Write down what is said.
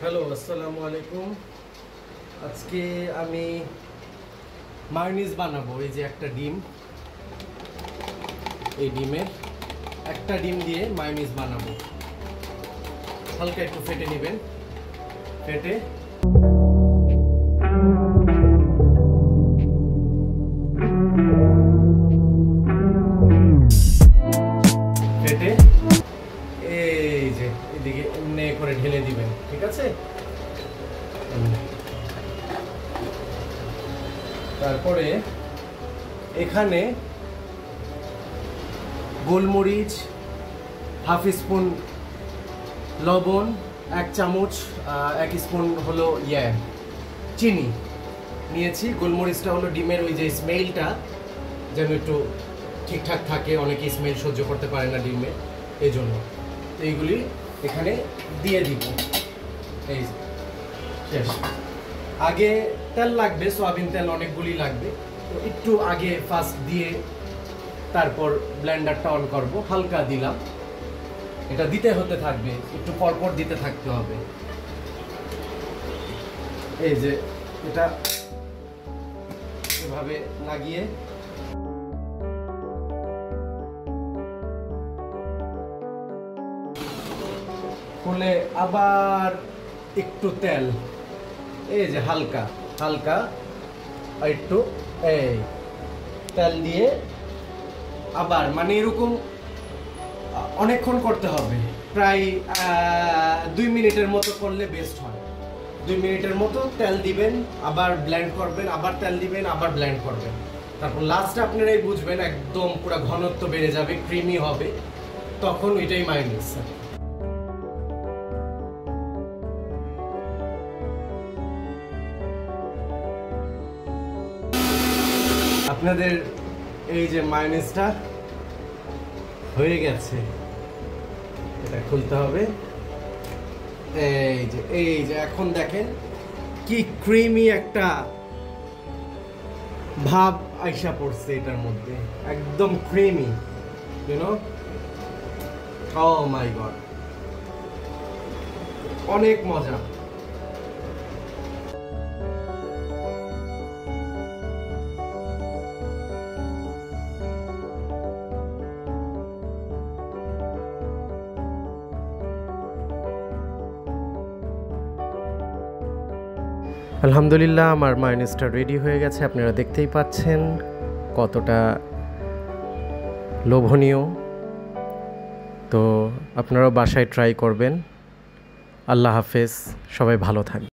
Hello, আসসালামু আলাইকুম। আজকে আমি মায়োনিজ বানাবো। এই যে একটা ডিম, এই ডিমের একটা ডিম দিয়ে মায়োনিজ বানাবো। হালকা একটু ফেটে নেবেন, ফেটে ফেটে এই যে এদিকে এমনি করে ঢেলে দিবেন, ঠিক আছে? তারপরে এখানে গোলমরিচ, হাফ স্পুন লবণ, 1 চামচ 1 স্পুন হলো চিনি নিয়েছি। গোলমরিচটা হলো ডিমের ওই যে স্মেলটা যেন একটু ঠিকঠাক থাকে, অনেকে স্মেল সহ্য করতে পারে না ডিমের, এই জন্য এইগুলি এখানে দিয়ে দিব। এই শেষ। আগে তেল লাগবে, সয়াবিন তেল অনেকগুলি লাগবে, তো একটু আগে ফার্স্ট দিয়ে তারপর ব্লেন্ডারটা অন করব। হালকা দিলাম, এটা দিতে হতে থাকবে, একটু পরপর দিতে থাকতে হবে। এই যে এটা এভাবে লাগিয়ে খুলে আবার একটু তেল, এই যে হালকা হালকা একটু এই তেল দিয়ে আবার মানে এরকম অনেকক্ষণ করতে হবে, প্রায় 2 মিনিটের মতো করলে বেস্ট হয়। 2 মিনিটের মতো তেল দিবেন, আবার ব্লেন্ড করবেন, আবার তেল দিবেন, আবার ব্লেন্ড করবেন। তারপর লাস্টে আপনারাই বুঝবেন, একদম পুরো ঘনত্ব বেড়ে যাবে, ক্রিমি হবে, তখন এটাই মায়োনিজ। আপনাদের এই যে মায়োনিজটা হয়ে গেছে, এটা খুলতে হবে। এই যে এখন দেখেন কি ক্রিমি একটা ভাব আইসা পড়ছে এটার মধ্যে, একদম ক্রিমি, ও মাই গড, অনেক মজা। আলহামদুলিল্লাহ, আমার মায়োনিজটা রেডি হয়ে গেছে। আপনারা দেখতেই পাচ্ছেন কতটা লোভনীয়। তো আপনারাও বাসায় ট্রাই করবেন। আল্লাহ হাফেজ, সবাই ভালো থাকবেন।